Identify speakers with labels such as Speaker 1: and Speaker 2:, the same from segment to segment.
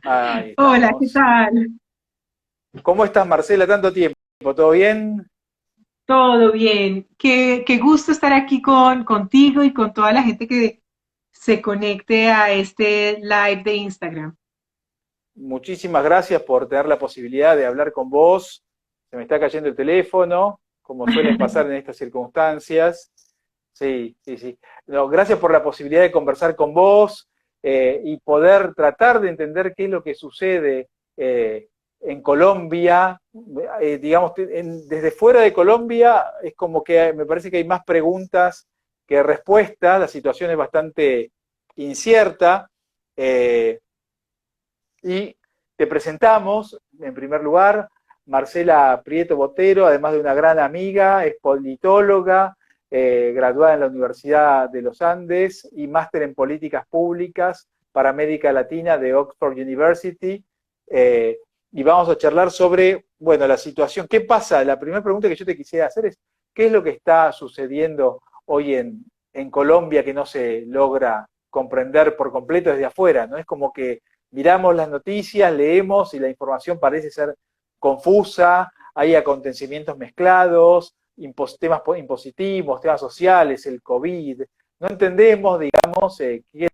Speaker 1: Ahí
Speaker 2: Hola, ¿qué
Speaker 1: estamos.
Speaker 2: tal?
Speaker 1: ¿Cómo estás, Marcela? Tanto tiempo. ¿Todo bien?
Speaker 2: Todo bien. Qué gusto estar aquí contigo y con toda la gente que se conecte a este live de Instagram.
Speaker 1: Muchísimas gracias por tener la posibilidad de hablar con vos. Se me está cayendo el teléfono, como suelen pasar en estas circunstancias. Sí, sí, sí. No, gracias por la posibilidad de conversar con vos y poder tratar de entender qué es lo que sucede en Colombia. Digamos, desde fuera de Colombia es como que me parece que hay más preguntas que respuestas. La situación es bastante incierta. Eh, y te presentamos, en primer lugar, Marcela Prieto Botero, además de una gran amiga, es politóloga, graduada en la Universidad de los Andes y máster en políticas públicas para América Latina de Oxford University. Eh, y vamos a charlar sobre, bueno, la situación. ¿Qué pasa? La primera pregunta que yo te quisiera hacer es, ¿qué es lo que está sucediendo hoy en Colombia que no se logra comprender por completo desde afuera? ¿No? Es como que miramos las noticias, leemos y la información parece ser confusa, hay acontecimientos mezclados, temas impositivos, temas sociales, el COVID. No entendemos, digamos, qué.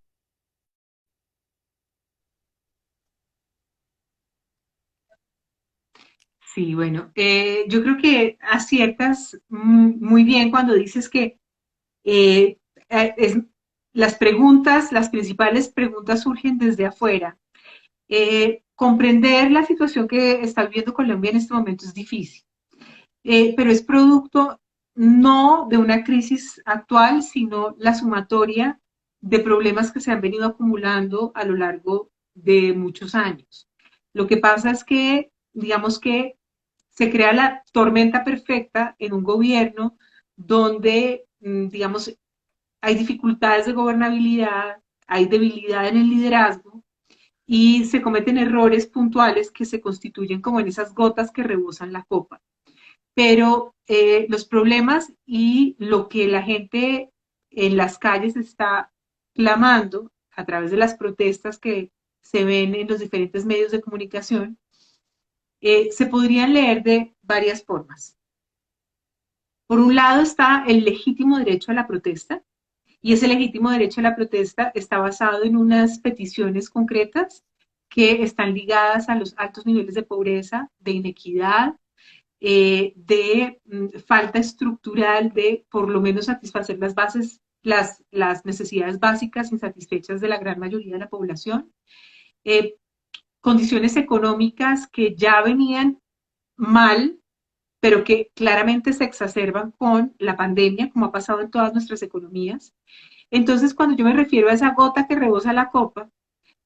Speaker 2: Sí, bueno, yo creo que aciertas muy bien cuando dices que eh, es, las preguntas, las principales preguntas surgen desde afuera. Comprender la situación que está viviendo Colombia en este momento es difícil. Pero es producto no de una crisis actual, sino la sumatoria de problemas que se han venido acumulando a lo largo de muchos años. Lo que pasa es que, digamos que se crea la tormenta perfecta en un gobierno donde, digamos, hay dificultades de gobernabilidad, hay debilidad en el liderazgo y se cometen errores puntuales que se constituyen como en esas gotas que rebosan la copa, pero los problemas y lo que la gente en las calles está clamando a través de las protestas que se ven en los diferentes medios de comunicación, se podrían leer de varias formas. Por un lado está el legítimo derecho a la protesta, y ese legítimo derecho a la protesta está basado en unas peticiones concretas que están ligadas a los altos niveles de pobreza, de inequidad, de falta estructural de por lo menos satisfacer las bases, las necesidades básicas insatisfechas de la gran mayoría de la población, eh, condiciones económicas que ya venían mal, pero que claramente se exacerban con la pandemia, como ha pasado en todas nuestras economías. Entonces, cuando yo me refiero a esa gota que rebosa la copa,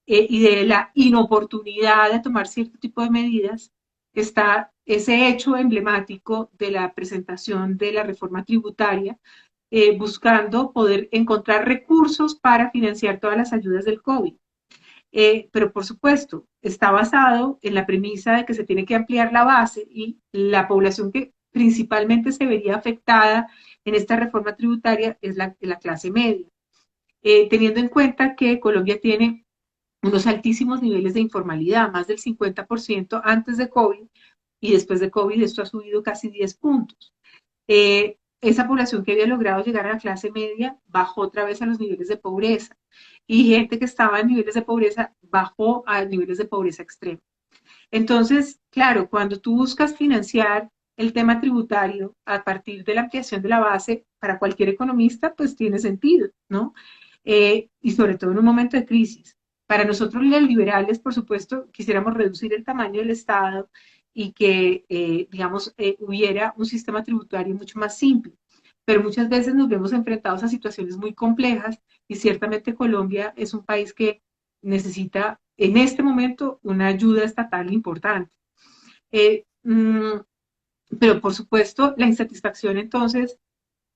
Speaker 2: y de la inoportunidad de tomar cierto tipo de medidas, está ese hecho emblemático de la presentación de la reforma tributaria, buscando poder encontrar recursos para financiar todas las ayudas del COVID. Pero por supuesto, está basado en la premisa de que se tiene que ampliar la base y la población que principalmente se vería afectada en esta reforma tributaria es la clase media. Teniendo en cuenta que Colombia tiene unos altísimos niveles de informalidad, más del 50% antes de COVID, y después de COVID esto ha subido casi 10 puntos. Esa población que había logrado llegar a la clase media bajó otra vez a los niveles de pobreza, y gente que estaba en niveles de pobreza bajó a niveles de pobreza extrema. Entonces, claro, cuando tú buscas financiar el tema tributario a partir de la ampliación de la base, para cualquier economista, pues tiene sentido, ¿no? Y sobre todo en un momento de crisis. Para nosotros los liberales, por supuesto, quisiéramos reducir el tamaño del Estado y que, digamos, hubiera un sistema tributario mucho más simple. Pero muchas veces nos vemos enfrentados a situaciones muy complejas y ciertamente Colombia es un país que necesita en este momento una ayuda estatal importante. Eh, mmm, pero por supuesto, la insatisfacción entonces,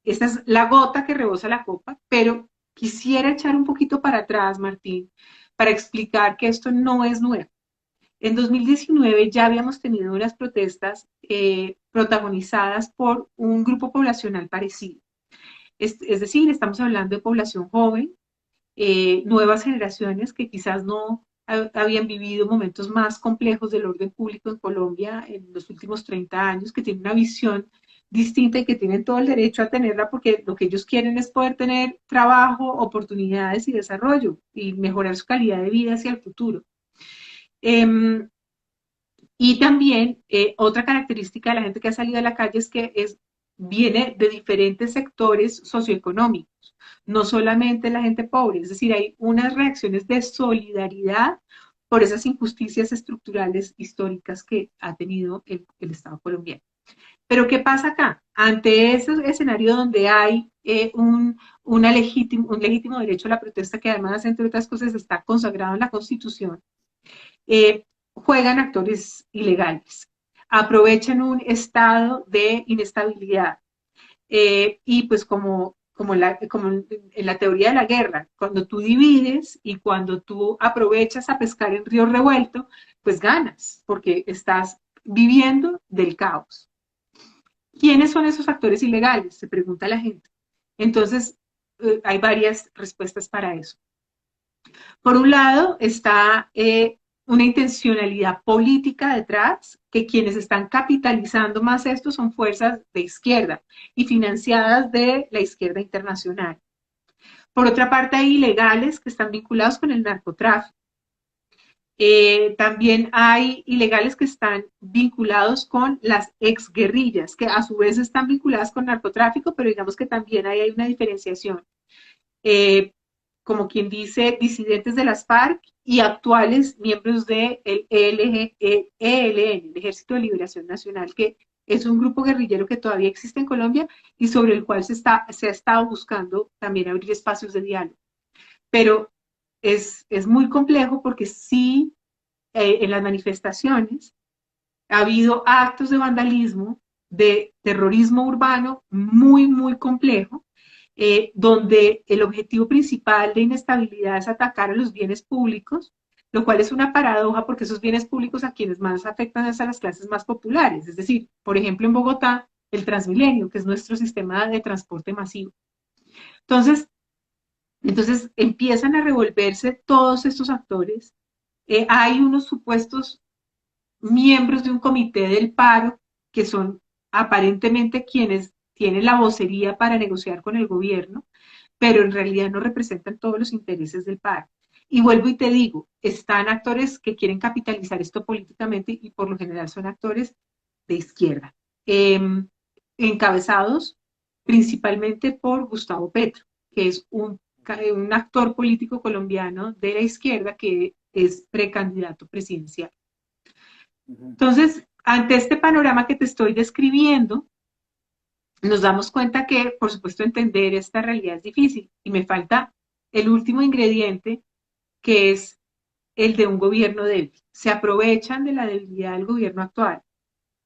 Speaker 2: esta es la gota que rebosa la copa, pero quisiera echar un poquito para atrás, Martín, para explicar que esto no es nuevo. En 2019 ya habíamos tenido unas protestas protagonizadas por un grupo poblacional parecido. Es decir, estamos hablando de población joven, nuevas generaciones que quizás no habían vivido momentos más complejos del orden público en Colombia en los últimos 30 años, que tienen una visión distinta y que tienen todo el derecho a tenerla porque lo que ellos quieren es poder tener trabajo, oportunidades y desarrollo y mejorar su calidad de vida hacia el futuro. Eh, y también otra característica de la gente que ha salido a la calle es que viene de diferentes sectores socioeconómicos, no solamente la gente pobre, es decir, hay unas reacciones de solidaridad por esas injusticias estructurales históricas que ha tenido el Estado colombiano. Pero ¿qué pasa acá? Ante ese escenario donde hay un legítimo derecho a la protesta que además, entre otras cosas, está consagrado en la Constitución, eh, juegan actores ilegales, aprovechan un estado de inestabilidad y pues como en la teoría de la guerra, cuando tú divides y cuando tú aprovechas a pescar en río revuelto, pues ganas, porque estás viviendo del caos. ¿Quiénes son esos actores ilegales? Se pregunta la gente. Entonces, hay varias respuestas para eso. Por un lado está una intencionalidad política detrás, que quienes están capitalizando más esto son fuerzas de izquierda y financiadas de la izquierda internacional. Por otra parte, hay ilegales que están vinculados con el narcotráfico. También hay ilegales que están vinculados con las exguerrillas, que a su vez están vinculadas con narcotráfico, pero digamos que también ahí hay una diferenciación. Eh, como quien dice, disidentes de las FARC y actuales miembros del ELN, el Ejército de Liberación Nacional, que es un grupo guerrillero que todavía existe en Colombia y sobre el cual se ha estado buscando también abrir espacios de diálogo. Pero es muy complejo porque sí, en las manifestaciones ha habido actos de vandalismo, de terrorismo urbano muy, muy complejo, donde el objetivo principal de inestabilidad es atacar a los bienes públicos, lo cual es una paradoja porque esos bienes públicos a quienes más afectan es a las clases más populares. Es decir, por ejemplo, en Bogotá, el Transmilenio, que es nuestro sistema de transporte masivo. Entonces, empiezan a revolverse todos estos actores. Hay unos supuestos miembros de un comité del paro que son aparentemente quienes tienen la vocería para negociar con el gobierno, pero en realidad no representan todos los intereses del paro. Y vuelvo y te digo, están actores que quieren capitalizar esto políticamente y por lo general son actores de izquierda, eh, encabezados principalmente por Gustavo Petro, que es un actor político colombiano de la izquierda que es precandidato presidencial. Entonces, ante este panorama que te estoy describiendo, nos damos cuenta que, por supuesto, entender esta realidad es difícil y me falta el último ingrediente, que es el de un gobierno débil. Se aprovechan de la debilidad del gobierno actual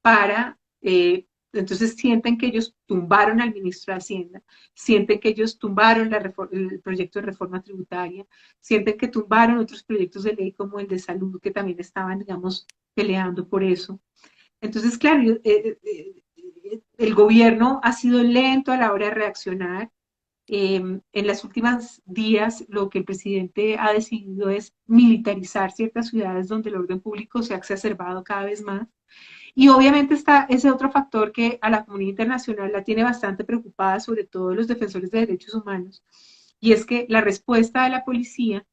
Speaker 2: para, entonces sienten que ellos tumbaron al ministro de Hacienda, sienten que ellos tumbaron el proyecto de reforma tributaria, sienten que tumbaron otros proyectos de ley como el de salud, que también estaban, digamos, peleando por eso. Entonces, claro, el gobierno ha sido lento a la hora de reaccionar. En las últimas días, lo que el presidente ha decidido es militarizar ciertas ciudades donde el orden público se ha exacerbado cada vez más. Y obviamente está ese otro factor que a la comunidad internacional la tiene bastante preocupada, sobre todo los defensores de derechos humanos, y es que la respuesta de la policía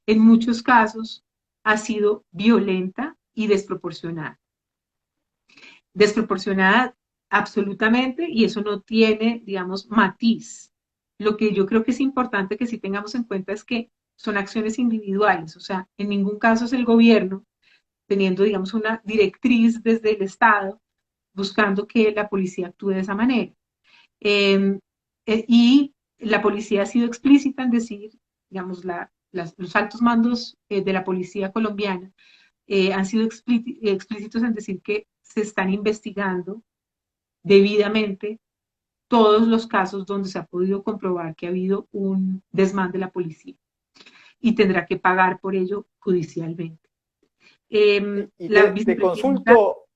Speaker 2: en muchos casos ha sido violenta y desproporcionada. Desproporcionada absolutamente, y eso no tiene, digamos, matiz. Lo que yo creo que es importante que sí tengamos en cuenta es que son acciones individuales, o sea, en ningún caso es el gobierno teniendo, digamos, una directriz desde el Estado buscando que la policía actúe de esa manera. Eh, y la policía ha sido explícita en decir, digamos, los altos mandos de la policía colombiana han sido explícitos en decir que se están investigando debidamente todos los casos donde se ha podido comprobar que ha habido un desmán de la policía y tendrá que pagar por ello judicialmente.
Speaker 1: Y
Speaker 2: La
Speaker 1: te
Speaker 2: vicepresidenta.
Speaker 1: consulto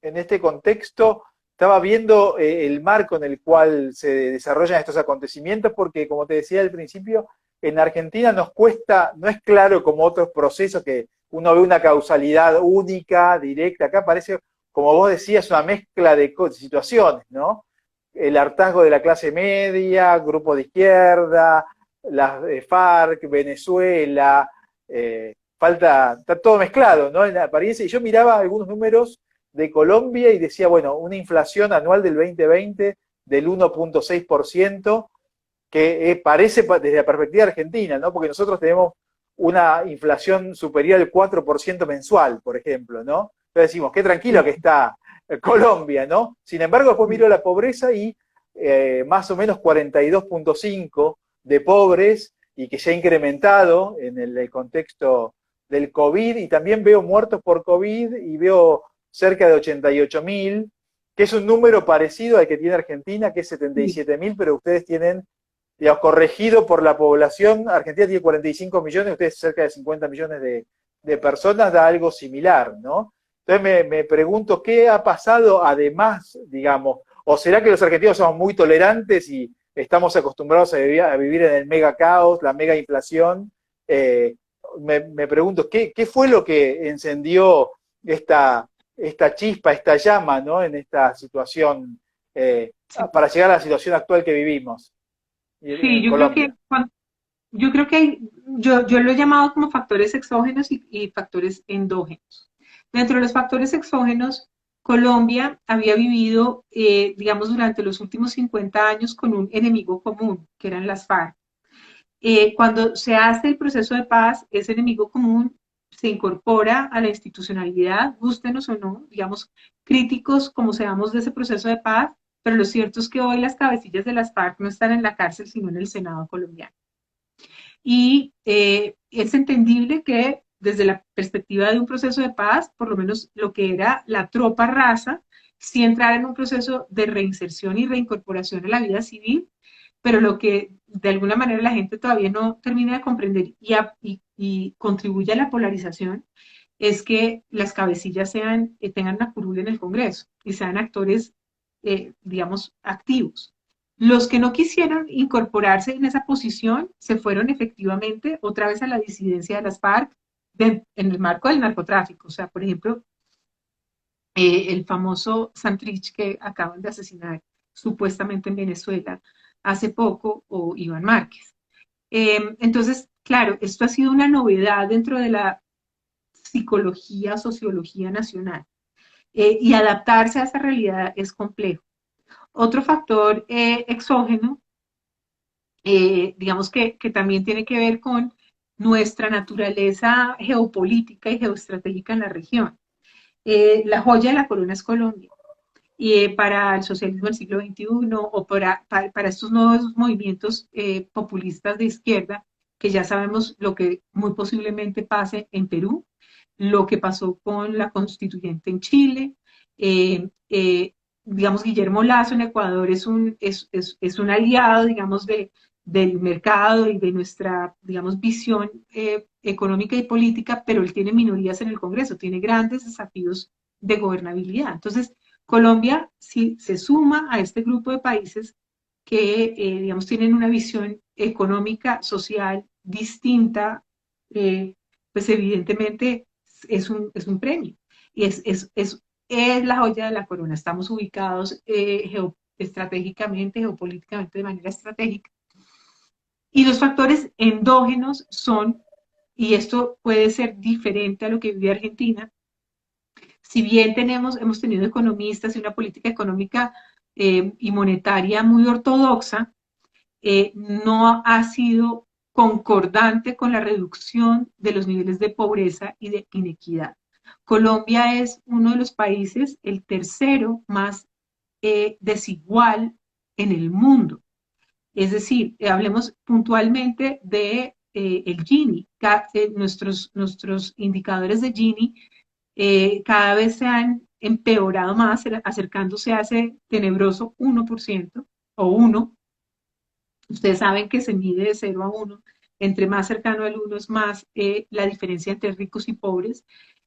Speaker 1: en este contexto, estaba viendo el marco en el cual se desarrollan estos acontecimientos, porque como te decía al principio, en Argentina nos cuesta, no es claro como otros procesos que uno ve una causalidad única, directa. Acá parece, como vos decías, una mezcla de situaciones, ¿no? El hartazgo de la clase media, grupo de izquierda, las FARC, Venezuela, está todo mezclado, ¿no? En la apariencia, y yo miraba algunos números de Colombia y decía, bueno, una inflación anual del 2020 del 1,6%, que parece desde la perspectiva argentina, ¿no? Porque nosotros tenemos una inflación superior al 4% mensual, por ejemplo, ¿no? Entonces decimos, qué tranquilo que está Colombia, ¿no? Sin embargo, después miro la pobreza y más o menos 42,5 de pobres y que se ha incrementado en el contexto del COVID, y también veo muertos por COVID y veo cerca de 88.000, que es un número parecido al que tiene Argentina, que es 77.000, pero ustedes tienen, digamos, corregido por la población. Argentina tiene 45 millones, ustedes cerca de 50 millones de personas, da algo similar, ¿no? Entonces me pregunto, ¿qué ha pasado además, digamos? ¿O será que los argentinos somos muy tolerantes y estamos acostumbrados a vivir en el mega caos, la mega inflación? Me pregunto, ¿qué fue lo que encendió esta chispa, esta llama, ¿no? En esta situación,
Speaker 2: Sí,
Speaker 1: para llegar a la situación actual que vivimos
Speaker 2: sí,
Speaker 1: en Colombia?
Speaker 2: yo creo que yo lo he llamado como factores exógenos y factores endógenos. Dentro de los factores exógenos, Colombia había vivido, digamos, durante los últimos 50 años con un enemigo común, que eran las FARC. Cuando se hace el proceso de paz, ese enemigo común se incorpora a la institucionalidad, gústenos o no, digamos, críticos como seamos de ese proceso de paz, pero lo cierto es que hoy las cabecillas de las FARC no están en la cárcel, sino en el Senado colombiano. Y es entendible que desde la perspectiva de un proceso de paz, por lo menos lo que era la tropa raza, sí entrar en un proceso de reinserción y reincorporación a la vida civil, pero lo que de alguna manera la gente todavía no termina de comprender y contribuye a la polarización es que las cabecillas tengan una curul en el Congreso y sean actores, digamos, activos. Los que no quisieron incorporarse en esa posición se fueron efectivamente otra vez a la disidencia de las FARC en el marco del narcotráfico. O sea, por ejemplo, el famoso Santrich que acaban de asesinar supuestamente en Venezuela hace poco, o Iván Márquez. Entonces, claro, esto ha sido una novedad dentro de la psicología, sociología nacional. Y adaptarse a esa realidad es complejo. Otro factor exógeno, digamos que también tiene que ver con nuestra naturaleza geopolítica y geoestratégica en la región. La joya de la corona es Colombia. Y para el socialismo del siglo XXI o para estos nuevos movimientos populistas de izquierda, que ya sabemos lo que muy posiblemente pase en Perú, lo que pasó con la constituyente en Chile, digamos, Guillermo Lazo en Ecuador es un aliado, digamos, del mercado y de nuestra, digamos, visión económica y política, pero él tiene minorías en el Congreso, tiene grandes desafíos de gobernabilidad. Entonces, Colombia sí, se suma a este grupo de países que, digamos, tienen una visión económica, social distinta, pues evidentemente es un premio. Y es la joya de la corona. Estamos ubicados estratégicamente, geopolíticamente de manera estratégica. Y los factores endógenos son, y esto puede ser diferente a lo que vive Argentina, si bien hemos tenido economistas y una política económica y monetaria muy ortodoxa, no ha sido concordante con la reducción de los niveles de pobreza y de inequidad. Colombia es uno de los países, el tercero más desigual en el mundo. Es decir, hablemos puntualmente de el Gini. Nuestros indicadores de Gini cada vez se han empeorado más, acercándose a ese tenebroso 1% o 1. Ustedes saben que se mide de 0 a 1. Entre más cercano al 1 es más la diferencia entre ricos y pobres.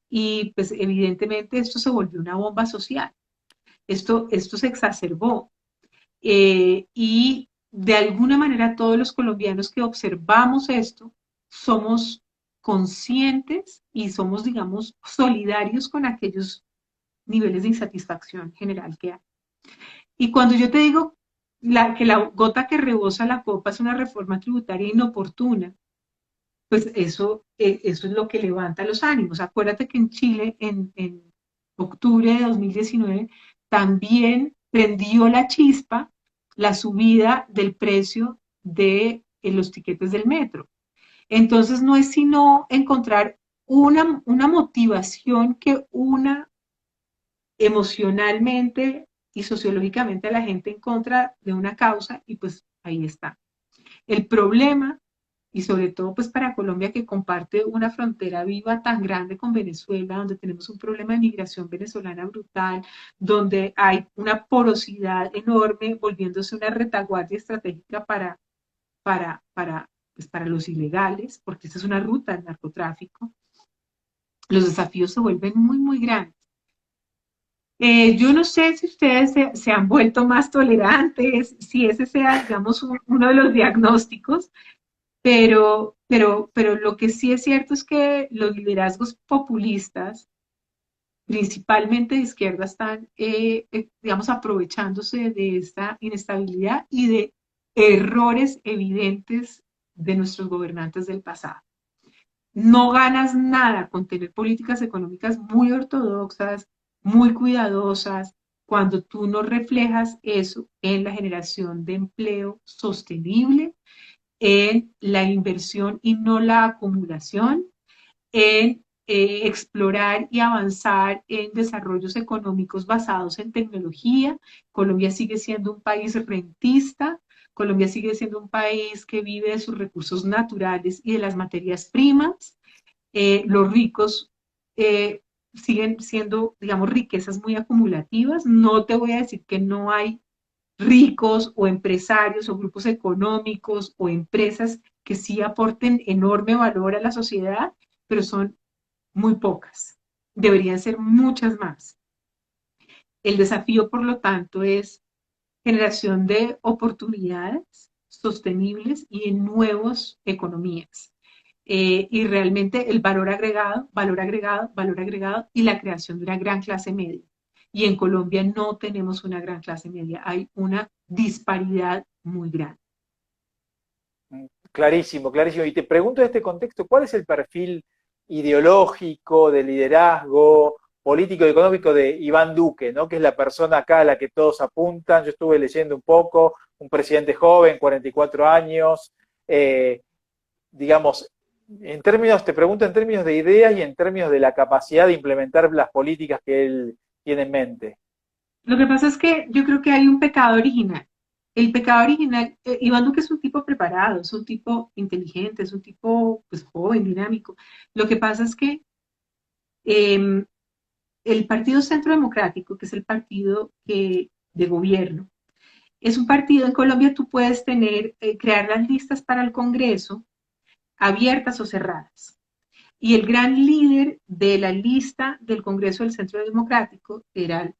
Speaker 2: Y pues evidentemente esto se volvió una bomba social. Esto se exacerbó. Y de alguna manera todos los colombianos que observamos esto somos conscientes y somos, digamos, solidarios con aquellos niveles de insatisfacción general que hay. Y cuando yo te digo que la gota que rebosa la copa es una reforma tributaria inoportuna, pues eso es lo que levanta los ánimos. Acuérdate que en Chile, en octubre de 2019, también prendió la chispa la subida del precio de los tiquetes del metro. Entonces no es sino encontrar una motivación que una emocionalmente y sociológicamente a la gente en contra de una causa y pues ahí está. El problema, y sobre todo pues para Colombia que comparte una frontera viva tan grande con Venezuela, donde tenemos un problema de migración venezolana brutal, donde hay una porosidad enorme, volviéndose una retaguardia estratégica para los ilegales, porque esta es una ruta del narcotráfico, los desafíos se vuelven muy, muy grandes. Yo no sé si ustedes se han vuelto más tolerantes, si ese sea, digamos, uno de los diagnósticos, pero lo que sí es cierto es que los liderazgos populistas, principalmente de izquierda, están, digamos, aprovechándose de esta inestabilidad y de errores evidentes de nuestros gobernantes del pasado. No ganas nada con tener políticas económicas muy ortodoxas, muy cuidadosas, cuando tú no reflejas eso en la generación de empleo sostenible, en la inversión y no la acumulación, en explorar y avanzar en desarrollos económicos basados en tecnología. Colombia sigue siendo un país rentista, Colombia sigue siendo un país que vive de sus recursos naturales y de las materias primas. Los ricos siguen siendo, digamos, riquezas muy acumulativas. No te voy a decir que no hay ricos o empresarios o grupos económicos o empresas que sí aporten enorme valor a la sociedad, pero son muy pocas. Deberían ser muchas más. El desafío, por lo tanto, es generación de oportunidades sostenibles y en nuevas economías. Y realmente el valor agregado, valor agregado, valor agregado y la creación de una gran clase media. Y en Colombia no tenemos una gran clase media, hay una disparidad muy grande.
Speaker 1: Clarísimo, clarísimo. Y te pregunto en este contexto, ¿cuál es el perfil ideológico, de liderazgo, político y económico de Iván Duque, ¿no? Que es la persona acá a la que todos apuntan? Yo estuve leyendo un poco, un presidente joven, 44 años, digamos, en términos, te pregunto en términos de ideas y en términos de la capacidad de implementar las políticas que él tiene en mente.
Speaker 2: Lo que pasa es que yo creo que hay un pecado original. El pecado original, Iván Duque es un tipo preparado, es un tipo inteligente, es un tipo pues, joven, dinámico. Lo que pasa es que eh, el Partido Centro Democrático, que es el partido de gobierno, es un partido en Colombia, tú puedes tener, crear las listas para el Congreso abiertas o cerradas. Y el gran líder de la lista del Congreso del Centro Democrático era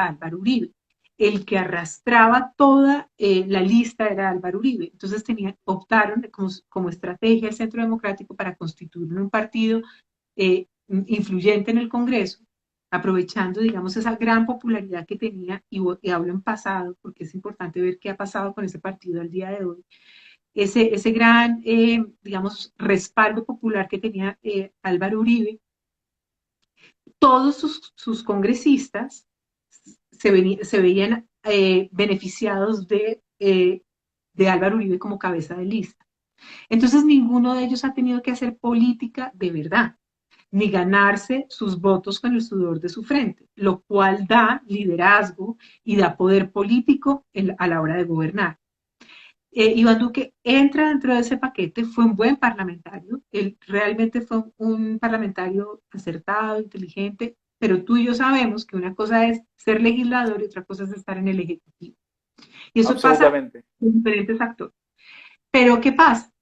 Speaker 2: Álvaro Uribe. El que arrastraba toda la lista era Álvaro Uribe. Entonces optaron como estrategia el Centro Democrático para constituir un partido influyente en el Congreso, aprovechando, digamos, esa gran popularidad que tenía, y hablo en pasado, porque es importante ver qué ha pasado con ese partido al día de hoy, ese gran, digamos, respaldo popular que tenía Álvaro Uribe. Todos sus congresistas se veían beneficiados de Álvaro Uribe como cabeza de lista. Entonces ninguno de ellos ha tenido que hacer política de verdad, ni ganarse sus votos con el sudor de su frente, lo cual da liderazgo y da poder político a la hora de gobernar. Iván Duque entra dentro de ese paquete, fue un buen parlamentario, él realmente fue un parlamentario acertado, inteligente, pero tú y yo sabemos que una cosa es ser legislador y otra cosa es estar en el Ejecutivo. Y eso pasa
Speaker 1: Absolutamente.
Speaker 2: con diferentes actores. Pero ¿qué pasa?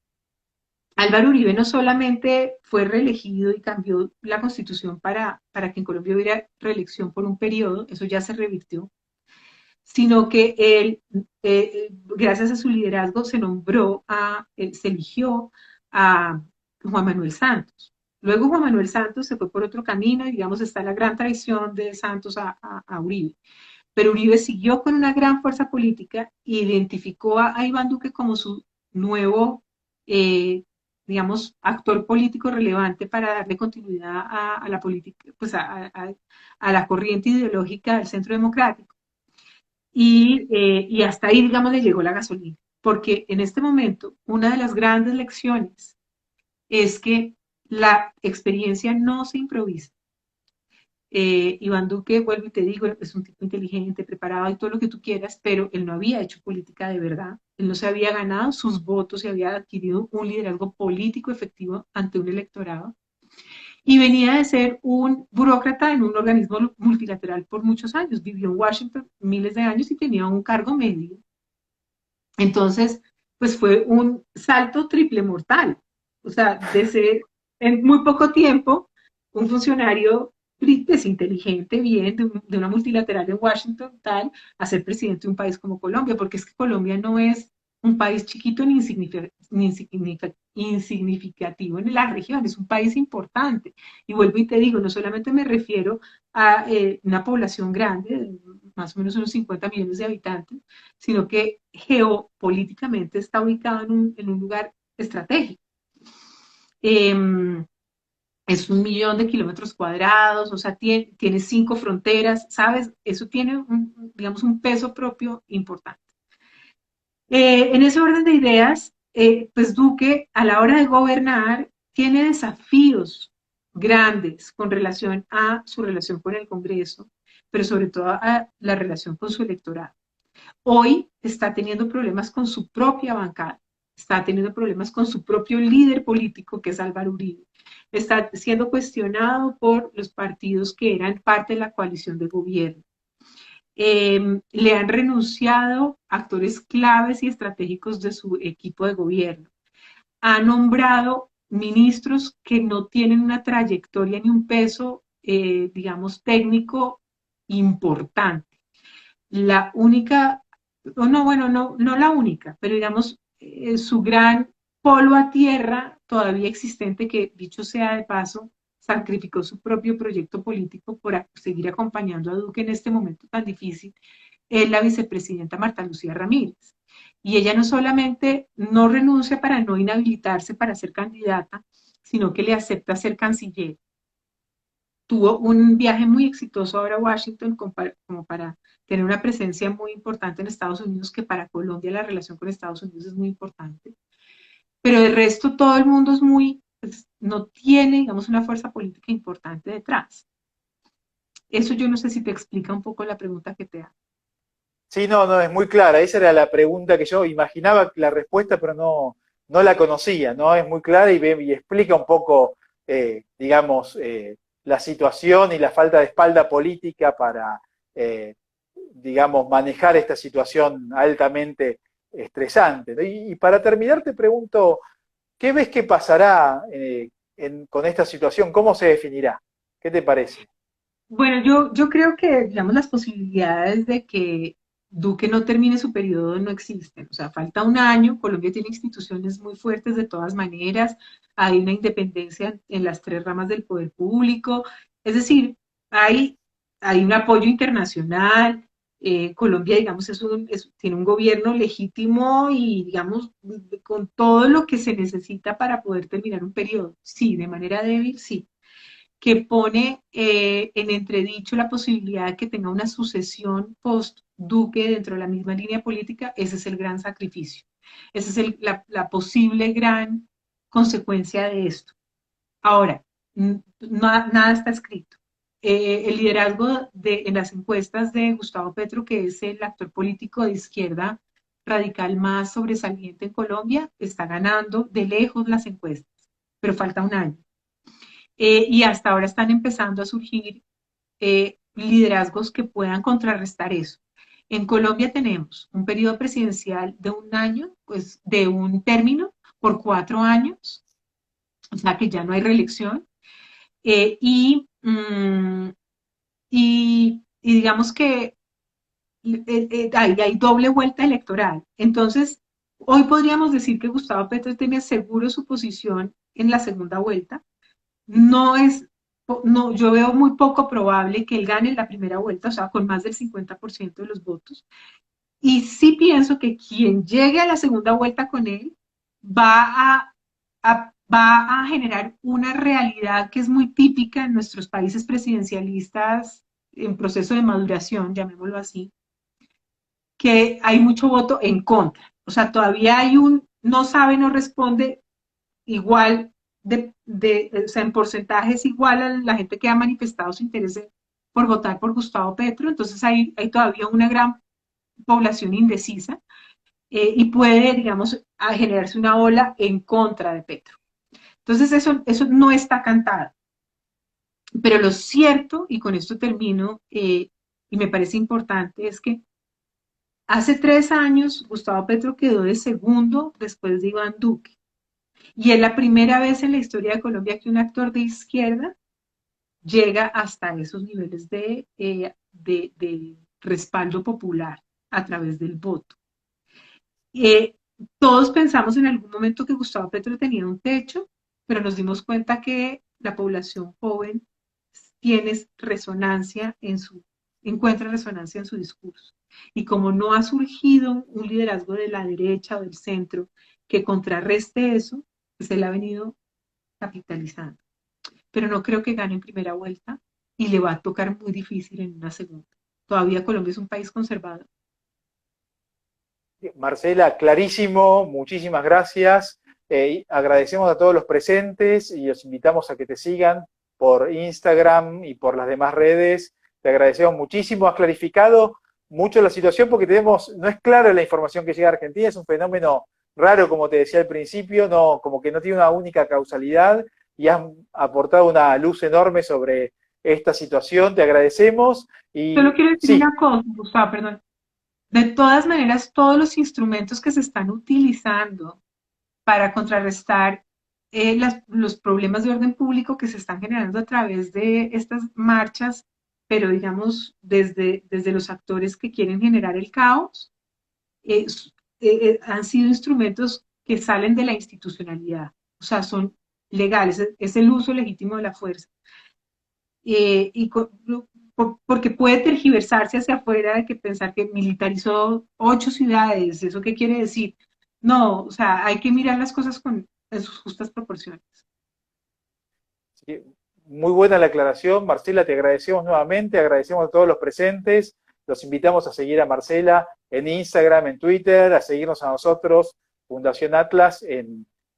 Speaker 2: Álvaro Uribe no solamente fue reelegido y cambió la constitución para que en Colombia hubiera reelección por un periodo, eso ya se revirtió, sino que él, gracias a su liderazgo, se eligió a Juan Manuel Santos. Luego Juan Manuel Santos se fue por otro camino y, digamos, está la gran traición de Santos a Uribe. Pero Uribe siguió con una gran fuerza política e identificó a Iván Duque como su nuevo, digamos, actor político relevante para darle continuidad a la política, pues a la corriente ideológica del Centro Democrático. Y hasta ahí, digamos, le llegó la gasolina. Porque en este momento, una de las grandes lecciones es que la experiencia no se improvisa. Iván Duque, vuelvo y te digo, es un tipo inteligente, preparado y todo lo que tú quieras, pero él no había hecho política de verdad. Él no se había ganado sus votos y había adquirido un liderazgo político efectivo ante un electorado. Y venía de ser un burócrata en un organismo multilateral por muchos años. Vivió en Washington miles de años y tenía un cargo medio. Entonces, pues fue un salto triple mortal. O sea, de ser en muy poco tiempo un funcionario inteligente, bien, de una multilateral en Washington, tal, a ser presidente de un país como Colombia, porque es que Colombia no es un país chiquito ni insignificativo en la región, es un país importante. Y vuelvo y te digo, no solamente me refiero a una población grande, más o menos unos 50 millones de habitantes, sino que geopolíticamente está ubicado en un lugar estratégico. Eh, es 1 millón de kilómetros cuadrados, o sea, tiene 5 fronteras, ¿sabes? Eso tiene, digamos, un peso propio importante. En ese orden de ideas, pues Duque, a la hora de gobernar, tiene desafíos grandes con relación a su relación con el Congreso, pero sobre todo a la relación con su electorado. Hoy está teniendo problemas con su propia bancada, está teniendo problemas con su propio líder político, que es Álvaro Uribe. Está siendo cuestionado por los partidos que eran parte de la coalición de gobierno. Le han renunciado actores claves y estratégicos de su equipo de gobierno. Ha nombrado ministros que no tienen una trayectoria ni un peso, digamos, técnico importante. La única, no, bueno, no la única, pero digamos, su gran polo a tierra todavía existente, que dicho sea de paso, sacrificó su propio proyecto político por seguir acompañando a Duque en este momento tan difícil, es la vicepresidenta Marta Lucía Ramírez. Y ella no solamente no renuncia para no inhabilitarse para ser candidata, sino que le acepta ser canciller. Tuvo un viaje muy exitoso ahora a Washington como para tener una presencia muy importante en Estados Unidos, que para Colombia la relación con Estados Unidos es muy importante. Pero de resto todo el mundo es muy, pues, no tiene, digamos, una fuerza política importante detrás. Eso yo no sé si te explica un poco la pregunta que te hago.
Speaker 1: Sí, no, es muy clara. Esa era la pregunta que yo imaginaba la respuesta, pero no la conocía, ¿no? Es muy clara y explica un poco, digamos, la situación y la falta de espalda política para, digamos, manejar esta situación altamente estresante, ¿no? Y para terminar te pregunto, ¿qué ves que pasará con esta situación? ¿Cómo se definirá? ¿Qué te parece?
Speaker 2: Bueno, yo creo que, digamos, las posibilidades de que Duque no termine su periodo no existen. O sea, falta un año, Colombia tiene instituciones muy fuertes de todas maneras, hay una independencia en las 3 ramas del poder público, es decir, hay, hay un apoyo internacional, Colombia, digamos, tiene un gobierno legítimo y, digamos, con todo lo que se necesita para poder terminar un periodo. Sí, de manera débil, sí, que pone en entredicho la posibilidad de que tenga una sucesión post-Duque dentro de la misma línea política, ese es el gran sacrificio. Esa es la posible gran consecuencia de esto. Ahora, nada está escrito. El liderazgo en las encuestas de Gustavo Petro, que es el actor político de izquierda radical más sobresaliente en Colombia, está ganando de lejos las encuestas, pero falta un año. Y hasta ahora están empezando a surgir liderazgos que puedan contrarrestar eso. En Colombia tenemos un periodo presidencial de un año, pues de un término por 4 años, o sea que ya no hay reelección, eh, y, mm, y digamos que hay doble vuelta electoral. Entonces, hoy podríamos decir que Gustavo Petro tiene seguro su posición en la segunda vuelta. No es, no, yo veo muy poco probable que él gane en la primera vuelta, o sea, con más del 50% de los votos. Y sí pienso que quien llegue a la segunda vuelta con él va a generar una realidad que es muy típica en nuestros países presidencialistas en proceso de maduración, llamémoslo así, que hay mucho voto en contra. O sea, todavía hay un no sabe, no responde igual o sea, en porcentajes igual a la gente que ha manifestado su interés por votar por Gustavo Petro. Entonces hay todavía una gran población indecisa y puede, digamos, generarse una ola en contra de Petro. Entonces eso no está cantado. Pero lo cierto, y con esto termino, y me parece importante, es que hace 3 años Gustavo Petro quedó de segundo después de Iván Duque. Y es la primera vez en la historia de Colombia que un actor de izquierda llega hasta esos niveles de respaldo popular a través del voto. Eh, Todos pensamos en algún momento que Gustavo Petro tenía un techo, pero nos dimos cuenta que la población joven tiene resonancia encuentra resonancia en su discurso. Y como no ha surgido un liderazgo de la derecha o del centro que contrarreste eso, pues él ha venido capitalizando. Pero no creo que gane en primera vuelta y le va a tocar muy difícil en una segunda. Todavía Colombia es un país conservador.
Speaker 1: Marcela, clarísimo, muchísimas gracias. Agradecemos a todos los presentes y los invitamos a que te sigan por Instagram y por las demás redes. Te agradecemos muchísimo, has clarificado mucho la situación porque no es clara la información que llega a Argentina, es un fenómeno raro, como te decía al principio, como que no tiene una única causalidad y has aportado una luz enorme sobre esta situación. Te agradecemos
Speaker 2: Solo
Speaker 1: y
Speaker 2: quiero decir
Speaker 1: sí.
Speaker 2: una cosa, Gustavo, perdón. De todas maneras, todos los instrumentos que se están utilizando para contrarrestar los problemas de orden público que se están generando a través de estas marchas, pero digamos desde los actores que quieren generar el caos, eh, han sido instrumentos que salen de la institucionalidad, o sea, son legales, es el uso legítimo de la fuerza. Y porque puede tergiversarse hacia afuera de que pensar que militarizó 8 ciudades, ¿eso qué quiere decir? No, o sea, hay que mirar las cosas en sus justas proporciones.
Speaker 1: Sí, muy buena la aclaración, Marcela, te agradecemos nuevamente, agradecemos a todos los presentes, los invitamos a seguir a Marcela en Instagram, en Twitter, a seguirnos a nosotros, Fundación Atlas,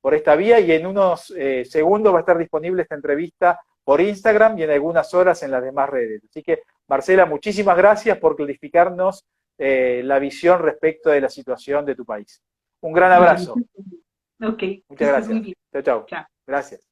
Speaker 1: por esta vía y en unos segundos va a estar disponible esta entrevista por Instagram y en algunas horas en las demás redes. Así que, Marcela, muchísimas gracias por clarificarnos la visión respecto de la situación de tu país. Un gran
Speaker 2: Bueno,
Speaker 1: abrazo.
Speaker 2: ok, que
Speaker 1: Muchas
Speaker 2: estés muy
Speaker 1: gracias.
Speaker 2: bien.
Speaker 1: Chao, chao.
Speaker 2: Chao.
Speaker 1: Gracias.